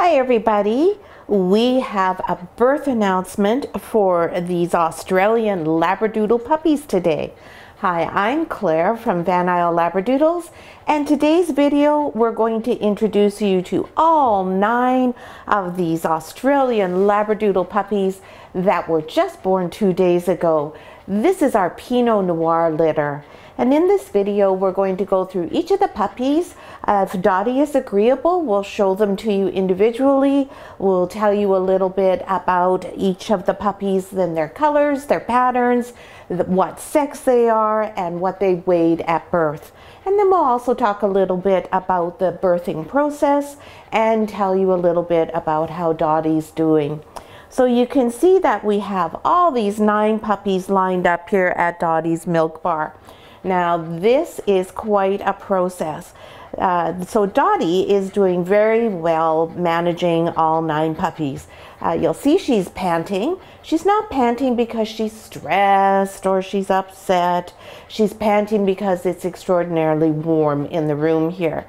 Hi everybody, we have a birth announcement for these Australian Labradoodle puppies today. Hi, I'm Claire from Van Isle Labradoodles, and today's video we're going to introduce you to all 9 of these Australian Labradoodle puppies that were just born 2 days ago. This is our Pinot Noir litter. And in this video, we're going to go through each of the puppies. If Dottie is agreeable, we'll show them to you individually. We'll tell you a little bit about each of the puppies, then their colors, their patterns, what sex they are, and what they weighed at birth. And then we'll also talk a little bit about the birthing process and tell you a little bit about how Dottie's doing. So you can see that we have all these 9 puppies lined up here at Dottie's milk bar. Now this is quite a process. So Dottie is doing very well managing all 9 puppies. You'll see she's panting. She's not panting because she's stressed or she's upset. She's panting because it's extraordinarily warm in the room here.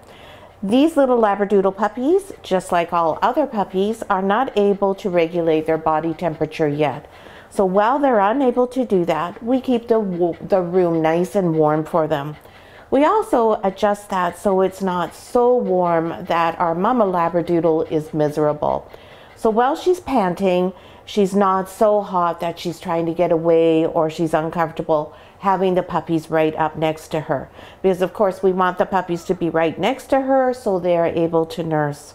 These little Labradoodle puppies, just like all other puppies, are not able to regulate their body temperature yet. So while they're unable to do that, we keep the room nice and warm for them. We also adjust that so it's not so warm that our mama Labradoodle is miserable. So while she's panting, she's not so hot that she's trying to get away or she's uncomfortable having the puppies right up next to her. Because of course we want the puppies to be right next to her so they're able to nurse.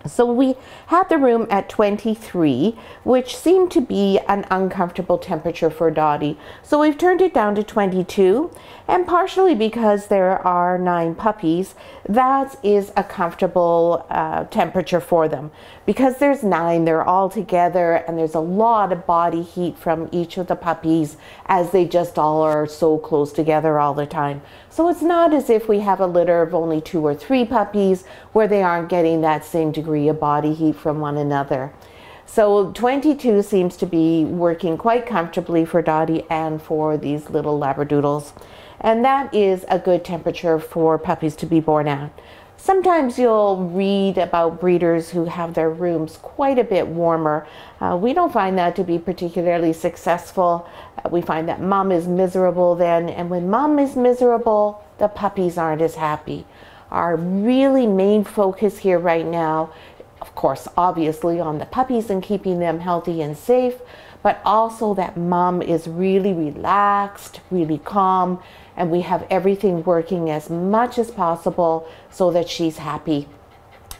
So we had the room at 23, which seemed to be an uncomfortable temperature for Dottie. So we've turned it down to 22, and partially because there are 9 puppies, that is a comfortable temperature for them. Because there's 9, they're all together, and there's a lot of body heat from each of the puppies as they just all are so close together all the time. So it's not as if we have a litter of only 2 or 3 puppies where they aren't getting that same degree of body heat from one another. So 22 seems to be working quite comfortably for Dottie and for these little Labradoodles. And that is a good temperature for puppies to be born at. Sometimes you'll read about breeders who have their rooms quite a bit warmer. We don't find that to be particularly successful. We find that mom is miserable then, and when mom is miserable, the puppies aren't as happy. Our really main focus here right now, of course, obviously on the puppies and keeping them healthy and safe, but also that mom is really relaxed, really calm, and we have everything working as much as possible so that she's happy.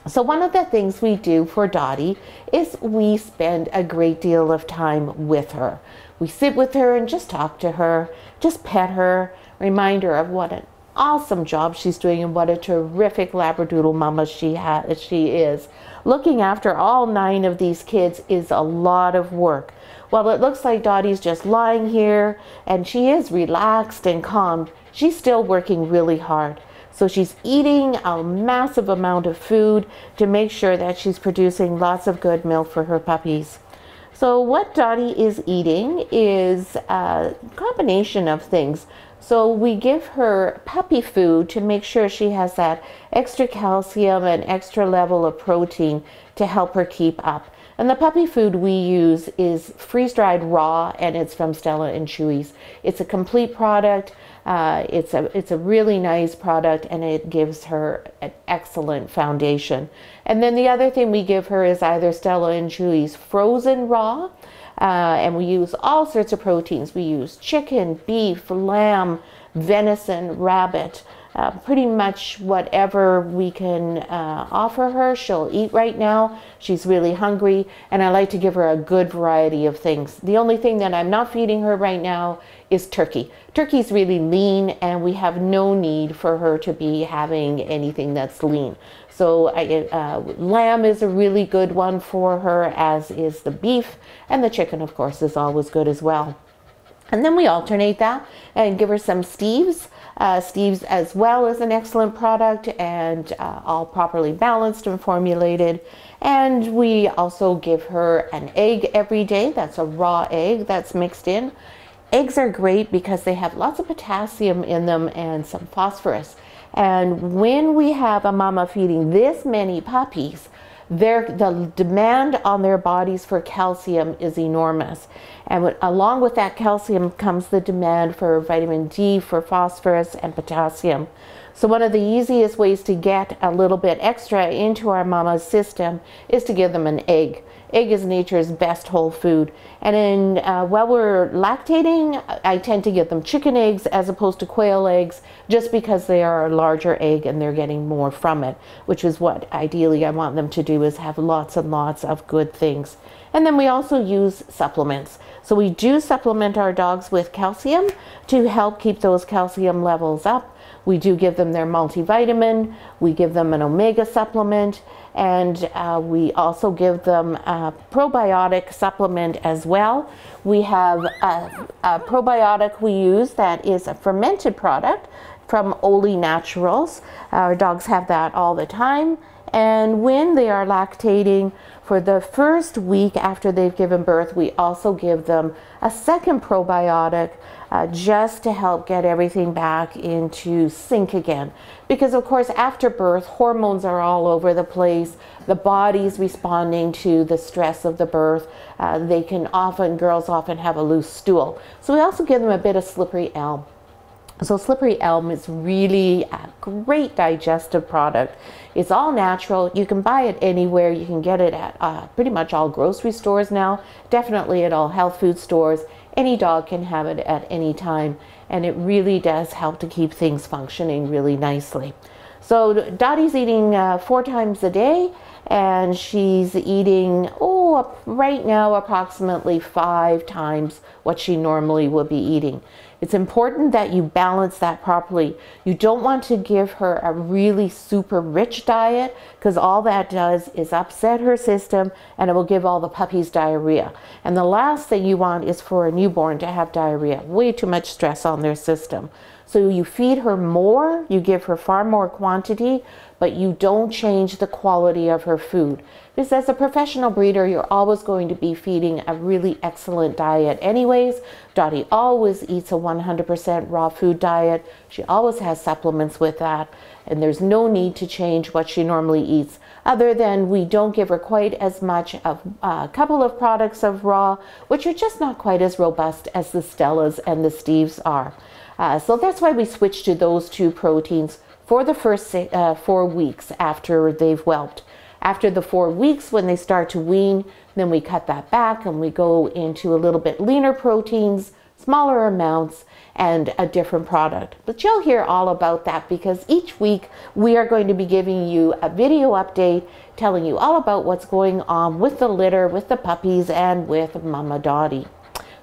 So one of the things we do for Dottie is we spend a great deal of time with her. We sit with her and just talk to her, just pet her, remind her of what an awesome job she's doing and what a terrific Labradoodle mama she is. Looking after all 9 of these kids is a lot of work. Well, it looks like Dottie's just lying here and she is relaxed and calm. She's still working really hard. So she's eating a massive amount of food to make sure that she's producing lots of good milk for her puppies. So what Dottie is eating is a combination of things. So we give her puppy food to make sure she has that extra calcium and extra level of protein to help her keep up. And the puppy food we use is freeze-dried raw, and it's from Stella & Chewy's. It's a complete product. It's a really nice product, and it gives her an excellent foundation. And then the other thing we give her is either Stella & Chewy's frozen raw, and we use all sorts of proteins. We use chicken, beef, lamb, venison, rabbit. Pretty much whatever we can offer her, she'll eat right now. She's really hungry, and I like to give her a good variety of things. The only thing that I'm not feeding her right now is turkey. Turkey's really lean, and we have no need for her to be having anything that's lean. So lamb is a really good one for her, as is the beef, and the chicken, of course, is always good as well. And then we alternate that and give her some Steves. Steves as well is an excellent product, and all properly balanced and formulated. And we also give her an egg every day. That's a raw egg that's mixed in. Eggs are great because they have lots of potassium in them and some phosphorus. And when we have a mama feeding this many puppies, the demand on their bodies for calcium is enormous. And along with that calcium comes the demand for vitamin D, for phosphorus, and potassium. So one of the easiest ways to get a little bit extra into our mama's system is to give them an egg. Egg is nature's best whole food. And while we're lactating, I tend to give them chicken eggs as opposed to quail eggs, just because they are a larger egg and they're getting more from it, which is what ideally I want them to do, is have lots and lots of good things. And then we also use supplements. So we do supplement our dogs with calcium to help keep those calcium levels up. We do give them their multivitamin, we give them an omega supplement, and we also give them a probiotic supplement as well. We have a probiotic we use that is a fermented product from Oli Naturals. Our dogs have that all the time. And when they are lactating, for the first week after they've given birth, we also give them a second probiotic just to help get everything back into sync again. Because of course, after birth, hormones are all over the place. The body's responding to the stress of the birth. Girls often have a loose stool. So we also give them a bit of slippery elm. So slippery elm is really a great digestive product. It's all natural. You can buy it anywhere. You can get it at pretty much all grocery stores now, definitely at all health food stores. Any dog can have it at any time, and it really does help to keep things functioning really nicely. So Dottie's eating 4 times a day, and she's eating, right now approximately 5 times what she normally would be eating. It's important that you balance that properly. You don't want to give her a really super rich diet, because all that does is upset her system, and it will give all the puppies diarrhea. And the last thing you want is for a newborn to have diarrhea. Way too much stress on their system. So you feed her more, you give her far more quantity, but you don't change the quality of her food. Because as a professional breeder, you're always going to be feeding a really excellent diet anyways. Dottie always eats a 100% raw food diet. She always has supplements with that, and there's no need to change what she normally eats, other than we don't give her quite as much of a couple of products of raw, which are just not quite as robust as the Stellas and the Steves are. So that's why we switched to those 2 proteins for the first 4 weeks after they've whelped. After the 4 weeks, when they start to wean, then we cut that back and we go into a little bit leaner proteins, smaller amounts, and a different product. But you'll hear all about that, because each week we are going to be giving you a video update telling you all about what's going on with the litter, with the puppies, and with Mama Dottie.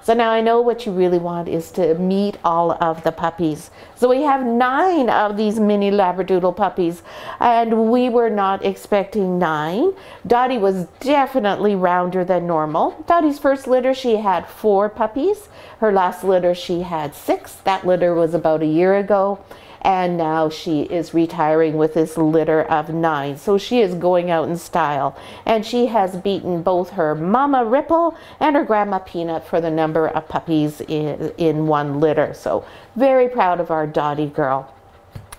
So now I know what you really want is to meet all of the puppies. So we have 9 of these mini Labradoodle puppies, and we were not expecting 9. Dottie was definitely rounder than normal. Dottie's first litter, she had 4 puppies. Her last litter, she had 6. That litter was about a year ago. And now she is retiring with this litter of 9. So she is going out in style. And she has beaten both her Mama Ripple and her Grandma Peanut for the number of puppies in one litter. So very proud of our Dottie girl.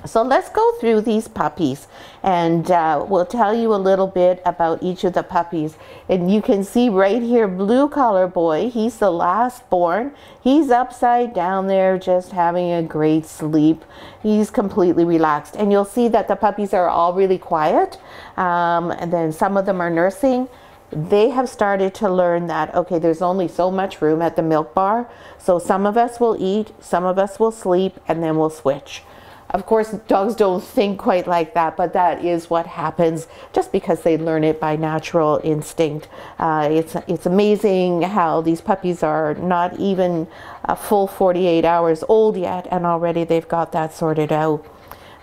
So let's go through these puppies, and we'll tell you a little bit about each of the puppies. And you can see right here, Blue Collar Boy, he's the last born. He's upside down there just having a great sleep. He's completely relaxed, and you'll see that the puppies are all really quiet, and then some of them are nursing. They have started to learn that, okay, there's only so much room at the milk bar, so some of us will eat, some of us will sleep, and then we'll switch. Of course, dogs don't think quite like that, but that is what happens just because they learn it by natural instinct. It's amazing how these puppies are not even a full 48 hours old yet, and already they've got that sorted out.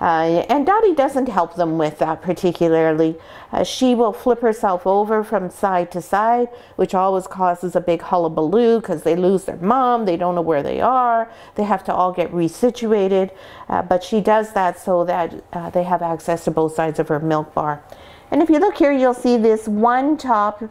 And Dottie doesn't help them with that particularly. She will flip herself over from side to side, which always causes a big hullabaloo because they lose their mom, they don't know where they are, they have to all get resituated. But she does that so that they have access to both sides of her milk bar. And if you look here, you'll see this one top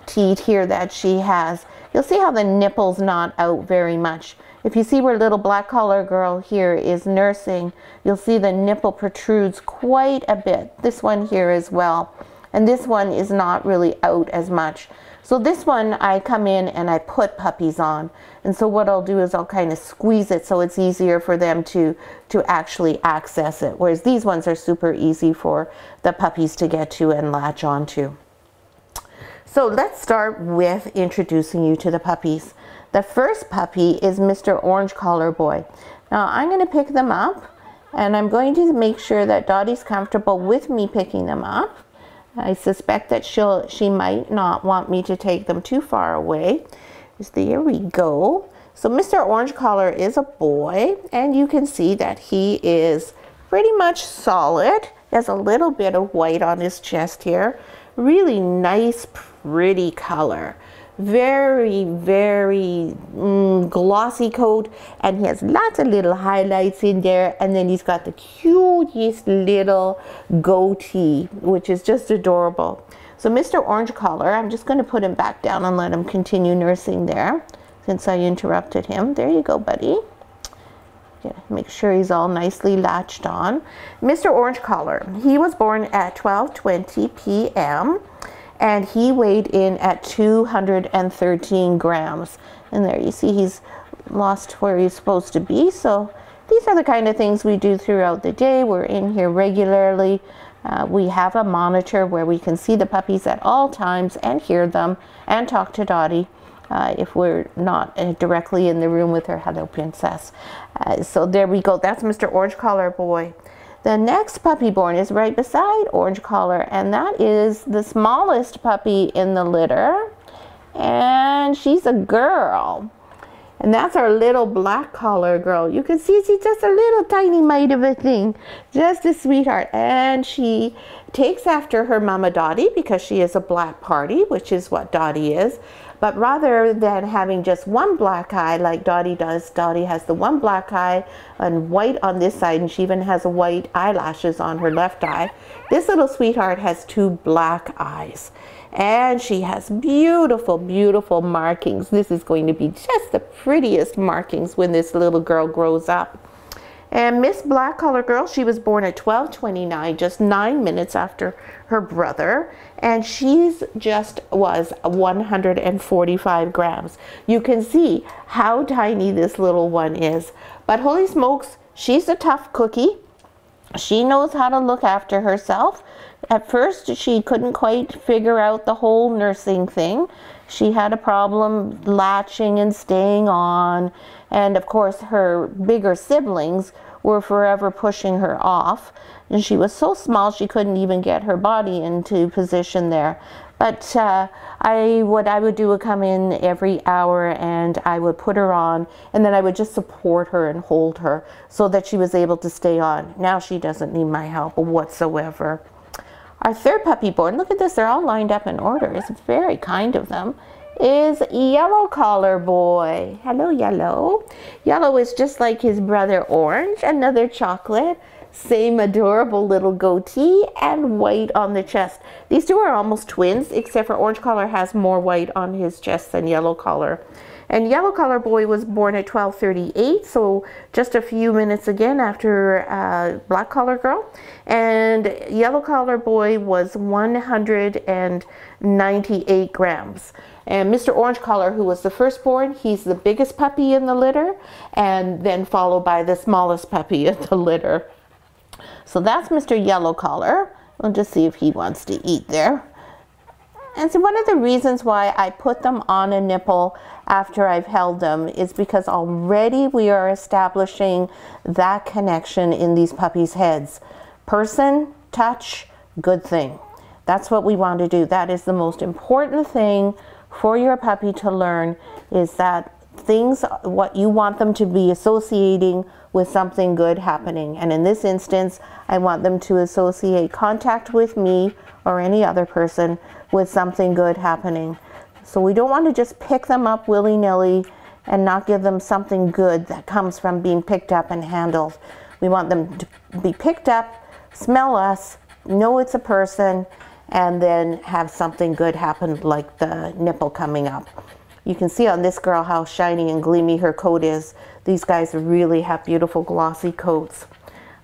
teat here that she has. You'll see how the nipple's not out very much. If you see where little black collar girl here is nursing, you'll see the nipple protrudes quite a bit. This one here as well. and this one is not really out as much. So this one I come in and I put puppies on, and so what I'll do is I'll kind of squeeze it so it's easier for them to actually access it, whereas these ones are super easy for the puppies to get to and latch onto. So let's start with introducing you to the puppies. The first puppy is Mr. Orange Collar Boy. Now I'm going to pick them up, and I'm going to make sure that Dottie's comfortable with me picking them up. I suspect that she might not want me to take them too far away. There we go. So Mr. Orange Collar is a boy, and you can see that he is pretty much solid. He has a little bit of white on his chest here. Really nice, pretty color. Very, very glossy coat, and he has lots of little highlights in there, and then he's got the cutest little goatee, which is just adorable. So Mr. Orange Collar, I'm just going to put him back down and let him continue nursing there since I interrupted him. There you go, buddy. Make sure he's all nicely latched on. Mr. Orange Collar, he was born at 12:20 p.m. and he weighed in at 213 grams. And there you see he's lost where he's supposed to be. So these are the kind of things we do throughout the day. We're in here regularly. We have a monitor where we can see the puppies at all times and hear them and talk to Dottie if we're not directly in the room with her. Hello, princess. So there we go. That's Mr. Orange Collar Boy. The next puppy born is right beside Orange Collar, and that is the smallest puppy in the litter, and she's a girl. And that's our little black collar girl. You can see she's just a little tiny mite of a thing, just a sweetheart. And she takes after her mama Dottie because she is a black party, which is what Dottie is. But rather than having just one black eye like Dottie does, Dottie has the one black eye and white on this side, and she even has white eyelashes on her left eye. This little sweetheart has two black eyes. And she has beautiful, beautiful markings. This is going to be just the prettiest markings when this little girl grows up. And Miss Black Collar Girl, she was born at 12:29, just 9 minutes after her brother. And she's just was 145 grams. You can see how tiny this little one is. But holy smokes, she's a tough cookie. She knows how to look after herself. At first, she couldn't quite figure out the whole nursing thing. She had a problem latching and staying on. And of course, her bigger siblings were forever pushing her off. And she was so small, she couldn't even get her body into position there. But what I would do would come in every hour and I would put her on, and then I would just support her and hold her so that she was able to stay on. Now she doesn't need my help whatsoever. Our third puppy born, look at this, they're all lined up in order. It's very kind of them, is Yellow Collar Boy. Hello, Yellow. Yellow is just like his brother Orange, another chocolate. Same adorable little goatee and white on the chest. These two are almost twins, except for Orange Collar has more white on his chest than Yellow Collar. And Yellow Collar Boy was born at 12:38, so just a few minutes again after Black Collar Girl. And Yellow Collar Boy was 198 grams. And Mr. Orange Collar, who was the firstborn, he's the biggest puppy in the litter, and then followed by the smallest puppy in the litter. So that's Mr. Yellow Collar. We'll just see if he wants to eat there. And so one of the reasons why I put them on a nipple after I've held them is because already we are establishing that connection in these puppies' heads. Person, touch, good thing. That's what we want to do. That is the most important thing for your puppy to learn, is that things, what you want them to be associating with something good happening. And in this instance, I want them to associate contact with me or any other person with something good happening. So we don't want to just pick them up willy-nilly and not give them something good that comes from being picked up and handled. We want them to be picked up, smell us, know it's a person, and then have something good happen, like the nipple coming up. You can see on this girl how shiny and gleamy her coat is. These guys really have beautiful glossy coats.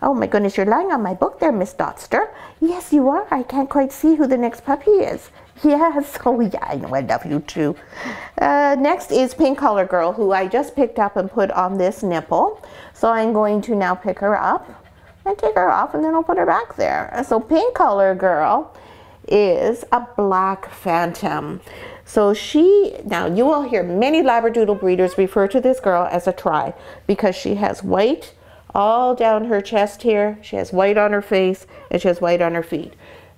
Oh my goodness, you're lying on my book there, Miss Dotster. Yes, you are. I can't quite see who the next puppy is. Yes, oh yeah, I know, I love you too. Next is Pink Collar Girl, who I just picked up and put on this nipple. So I'm going to now pick her up and take her off, and then I'll put her back there. So Pink Collar Girl is a black phantom. So now you will hear many Labradoodle breeders refer to this girl as a tri, because she has white all down her chest here, she has white on her face, and she has white on her feet.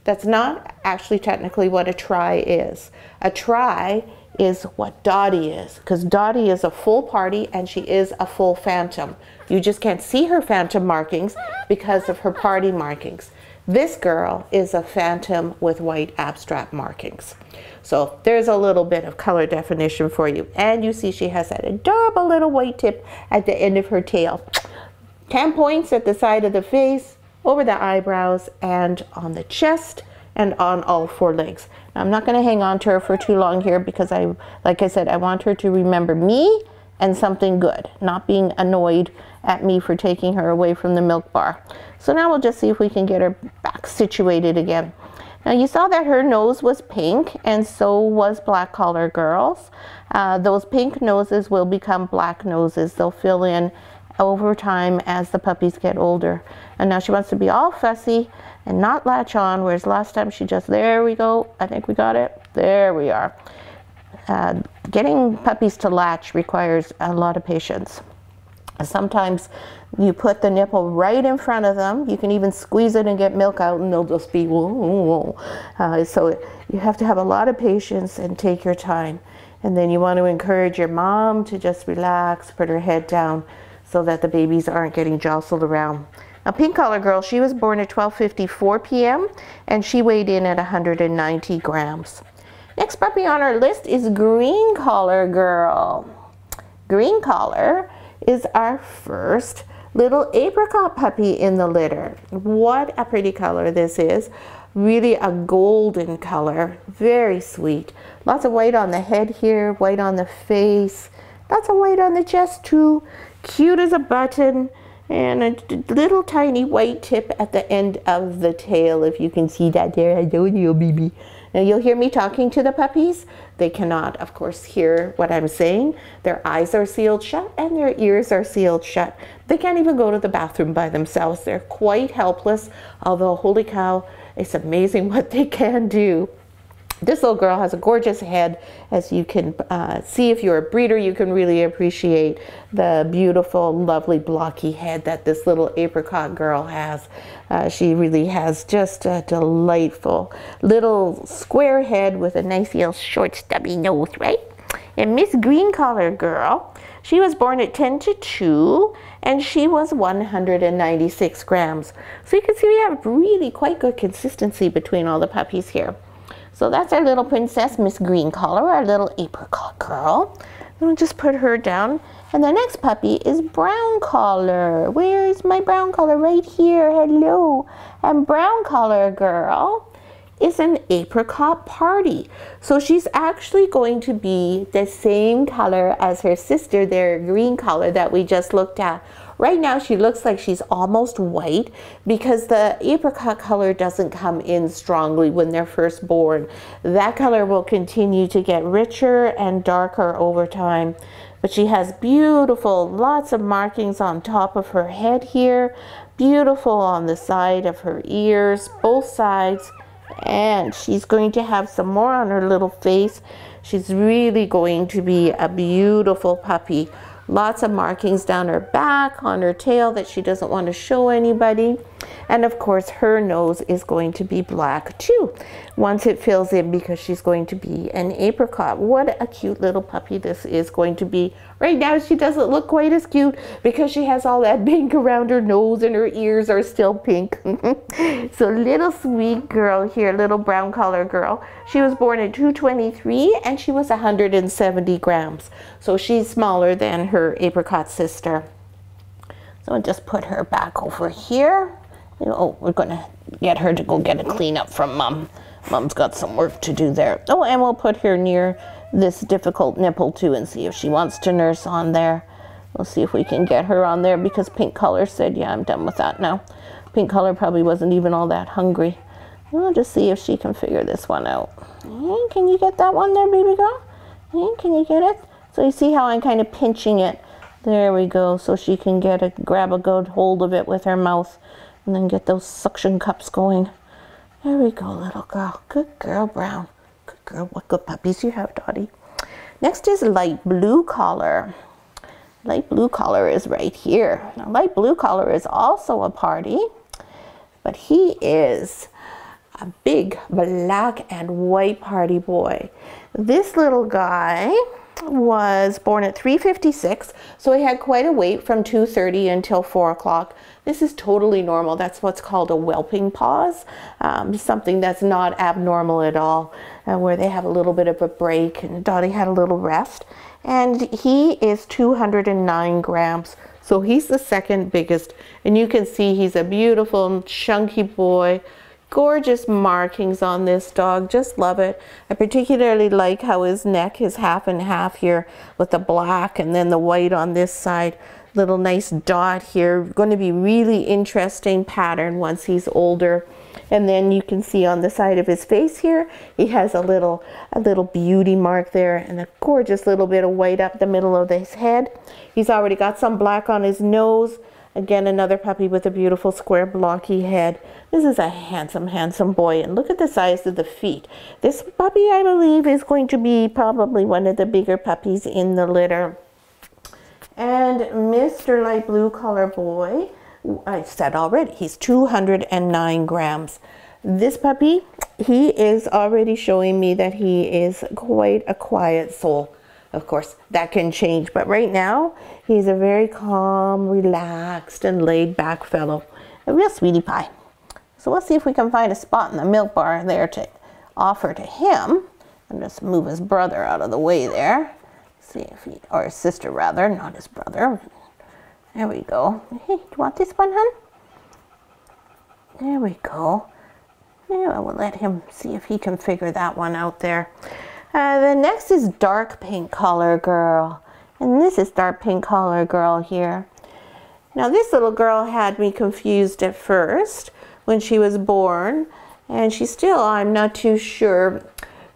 That's not actually technically what a tri is. A tri is what Dottie is, because Dottie is a full party and she is a full phantom. You just can't see her phantom markings because of her party markings. This girl is a phantom with white abstract markings. So there's a little bit of color definition for you. And you see she has that adorable little white tip at the end of her tail. 10 points at the side of the face, over the eyebrows, and on the chest, and on all 4 legs. Now, I'm not going to hang on to her for too long here because like I said, I want her to remember me and something good, not being annoyed at me for taking her away from the milk bar. So now we'll just see if we can get her back situated again. Now you saw that her nose was pink, and so was Black Collar Girl's. Those pink noses will become black noses. They'll fill in over time as the puppies get older. And now she wants to be all fussy and not latch on, whereas last time she just, there we go, I think we got it, there we are. Getting puppies to latch requires a lot of patience. Sometimes you put the nipple right in front of them, you can even squeeze it and get milk out and they'll just be whoa, whoa, whoa. So you have to have a lot of patience and take your time. And then you want to encourage your mom to just relax, put her head down, so that the babies aren't getting jostled around. Now Pink Collar Girl, she was born at 12:54 p.m. and she weighed in at 190 grams. Next puppy on our list is Green Collar Girl. Green Collar is our first little apricot puppy in the litter. What a pretty color this is. Really a golden color, very sweet. Lots of white on the head here, white on the face, lots of white on the chest too. Cute as a button, and a little tiny white tip at the end of the tail, if you can see that there. Hello, little baby. Now you'll hear me talking to the puppies. They cannot, of course, hear what I'm saying. Their eyes are sealed shut and their ears are sealed shut. They can't even go to the bathroom by themselves. They're quite helpless, although holy cow, it's amazing what they can do. This little girl has a gorgeous head. As you can see, if you're a breeder, you can really appreciate the beautiful, lovely, blocky head that this little apricot girl has. She really has just a delightful little square head with a nice little short, stubby nose, right? And Miss Green Collar Girl, she was born at 10:02, and she was 196 grams. So you can see we have really quite good consistency between all the puppies here. So that's our little princess, Miss Green Collar, our little apricot girl. We'll just put her down. And the next puppy is Brown Collar. Where is my Brown Collar? Right here. Hello. And Brown Collar Girl is an apricot party. So she's actually going to be the same color as her sister there, Green Collar, that we just looked at. Right now she looks like she's almost white because the apricot color doesn't come in strongly when they're first born. That color will continue to get richer and darker over time. But she has beautiful, lots of markings on top of her head here, beautiful on the side of her ears, both sides, and she's going to have some more on her little face. She's really going to be a beautiful puppy. Lots of markings down her back, on her tail that she doesn't want to show anybody. And of course her nose is going to be black too, once it fills in, because she's going to be an apricot. What a cute little puppy this is going to be. Right now she doesn't look quite as cute because she has all that pink around her nose and her ears are still pink. So little sweet girl here, little Brown Collar Girl. She was born at 223 and she was 170 grams. So she's smaller than her apricot sister. So I'll just put her back over here. Oh, we're going to get her to go get a cleanup from Mom. Mom's got some work to do there. Oh, and we'll put her near this difficult nipple too and see if she wants to nurse on there. We'll see if we can get her on there because Pink Color said, yeah, I'm done with that now. Pink Color probably wasn't even all that hungry. We'll just see if she can figure this one out. Hey, can you get that one there, baby girl? Hey, can you get it? So you see how I'm kind of pinching it. There we go, so she can grab a good hold of it with her mouth and then get those suction cups going. There we go, little girl. Good girl, Brown. Good girl. What good puppies you have, Dottie. Next is light blue collar. Light blue collar is right here. Now, light blue collar is also a party, but he is a big black and white party boy. This little guy was born at 3:56, so he had quite a wait from 2:30 until 4 o'clock. This is totally normal. That's what's called a whelping pause, something that's not abnormal at all, where they have a little bit of a break, and Dottie had a little rest. And he is 209 grams, so he's the second biggest. And you can see he's a beautiful, chunky boy. Gorgeous markings on this dog, just love it. I particularly like how his neck is half and half here with the black and then the white on this side. Little nice dot here, going to be really interesting pattern once he's older. And then you can see on the side of his face here, he has a little beauty mark there and a gorgeous little bit of white up the middle of his head. He's already got some black on his nose. Again, another puppy with a beautiful square blocky head. This is a handsome, handsome boy. And look at the size of the feet. This puppy, I believe, is going to be probably one of the bigger puppies in the litter. And Mr. Light Blue Collar Boy, I said already, he's 209 grams. This puppy, he is already showing me that he is quite a quiet soul. Of course, that can change, but right now, he's a very calm, relaxed, and laid-back fellow. A real sweetie pie. So we'll see if we can find a spot in the milk bar there to offer to him. And just move his brother out of the way there. See if he, or his sister rather, not his brother. There we go. Hey, do you want this one, hun? There we go. Yeah, we'll let him see if he can figure that one out there. The next is Dark Pink Collar Girl. And this is Dark Pink Collar Girl here. Now this little girl had me confused at first when she was born. And she still, I'm not too sure.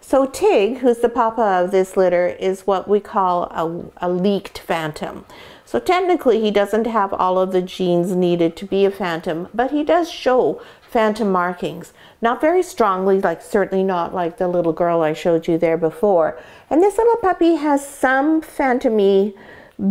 So Tig, who's the papa of this litter, is what we call a leaked phantom. So technically he doesn't have all of the genes needed to be a phantom, but he does show phantom markings. Not very strongly, like certainly not like the little girl I showed you there before. And this little puppy has some phantom-y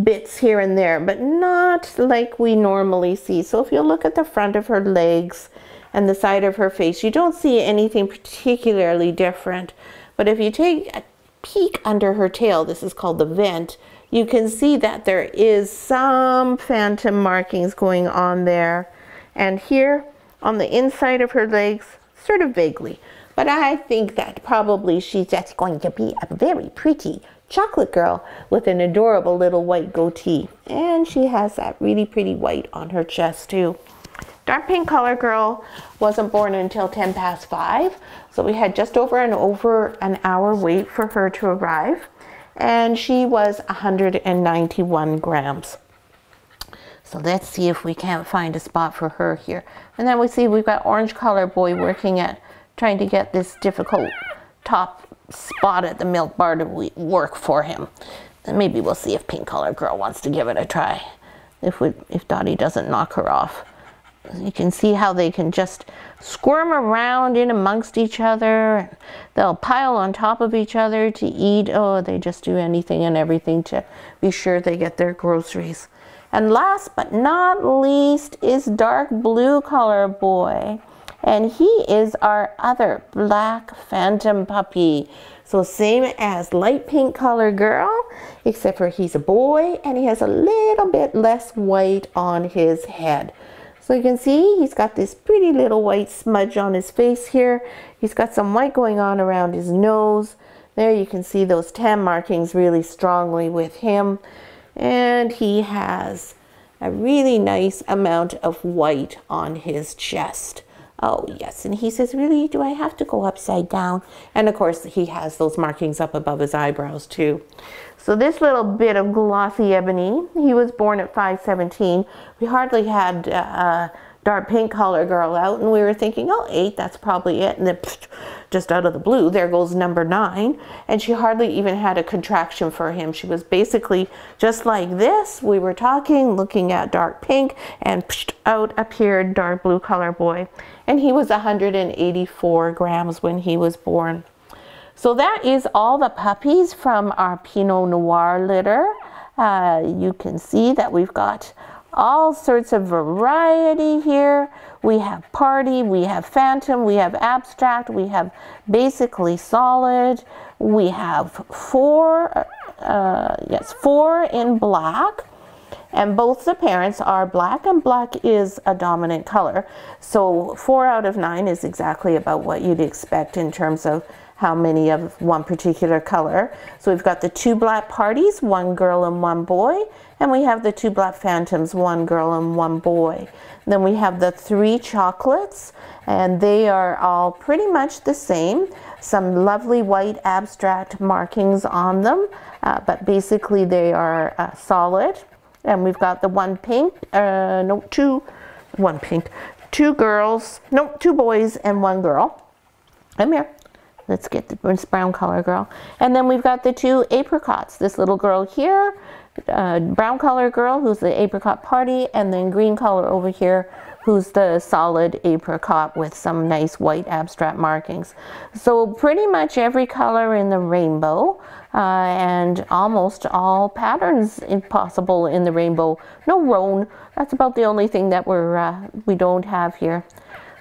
bits here and there, but not like we normally see. So if you look at the front of her legs and the side of her face, you don't see anything particularly different. But if you take a peek under her tail, this is called the vent, you can see that there is some phantom markings going on there. And here on the inside of her legs, sort of vaguely. But I think that probably she's just going to be a very pretty chocolate girl with an adorable little white goatee. And she has that really pretty white on her chest too. Dark Pink Collar Girl wasn't born until 10 past 5. So we had just over an hour wait for her to arrive. And she was 191 grams. So let's see if we can't find a spot for her here. And then we see we've got Orange Collar Boy working at trying to get this difficult top spot at the milk bar to work for him. And maybe we'll see if Pink Collar Girl wants to give it a try. If Dottie doesn't knock her off. You can see how they can just squirm around in amongst each other. They'll pile on top of each other to eat. Oh, they just do anything and everything to be sure they get their groceries. And last but not least is Dark Blue Collar Boy. And he is our other black phantom puppy. So same as Light Pink Collar Girl, except for he's a boy and he has a little bit less white on his head. So you can see he's got this pretty little white smudge on his face here. He's got some white going on around his nose. There you can see those tan markings really strongly with him. And he has a really nice amount of white on his chest. Oh, yes. And he says, really, do I have to go upside down? And of course, he has those markings up above his eyebrows too. So this little bit of glossy ebony, he was born at 517. We hardly had dark pink color girl out, and we were thinking, oh, 8, that's probably it. And then just out of the blue, there goes number 9. And she hardly even had a contraction for him. She was basically just like this. We were talking, looking at dark pink, and out appeared dark blue color boy. And he was 184 grams when he was born. So that is all the puppies from our Pinot Noir litter. You can see that we've got all sorts of variety here. We have party, we have phantom, we have abstract, we have basically solid. We have 4 in black, and both the parents are black, and black is a dominant color. So 4 out of 9 is exactly about what you'd expect in terms of how many of one particular color. So we've got the 2 black parties, 1 girl and 1 boy, and we have the 2 black phantoms, 1 girl and 1 boy. And then we have the 3 chocolates, and they are all pretty much the same. Some lovely white abstract markings on them, but basically they are solid. And we've got the 1 pink, 2 girls, no, 2 boys and 1 girl. Come here. Let's get this brown color girl. And then we've got the 2 apricots. This little girl here, brown color girl, who's the apricot party, and then green color over here, who's the solid apricot with some nice white abstract markings. So pretty much every color in the rainbow, and almost all patterns if possible in the rainbow. No roan. That's about the only thing that we don't have here.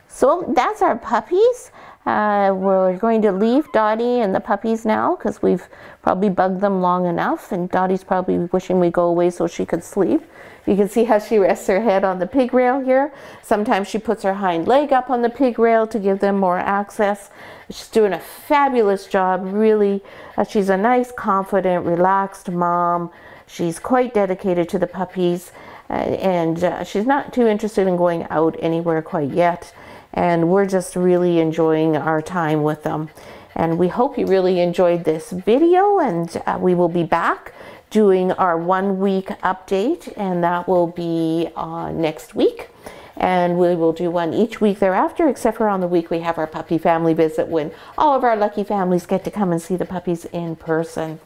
So that's our puppies. We're going to leave Dottie and the puppies now because we've probably bugged them long enough, and Dottie's probably wishing we go away so she could sleep. You can see how she rests her head on the pig rail here. Sometimes she puts her hind leg up on the pig rail to give them more access. She's doing a fabulous job, really. She's a nice, confident, relaxed mom. She's quite dedicated to the puppies, and she's not too interested in going out anywhere quite yet. And we're just really enjoying our time with them. And we hope you really enjoyed this video, and we will be back doing our 1 week update, and that will be next week. And we will do one each week thereafter, except for on the week we have our puppy family visit, when all of our lucky families get to come and see the puppies in person.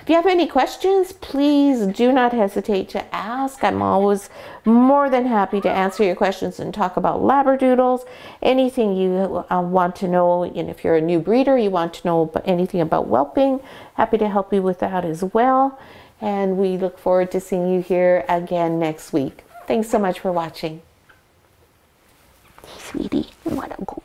If you have any questions, please do not hesitate to ask. I'm always more than happy to answer your questions and talk about Labradoodles. Anything you want to know, and if you're a new breeder, you want to know anything about whelping, happy to help you with that as well. And we look forward to seeing you here again next week. Thanks so much for watching. Sweetie, you want to go?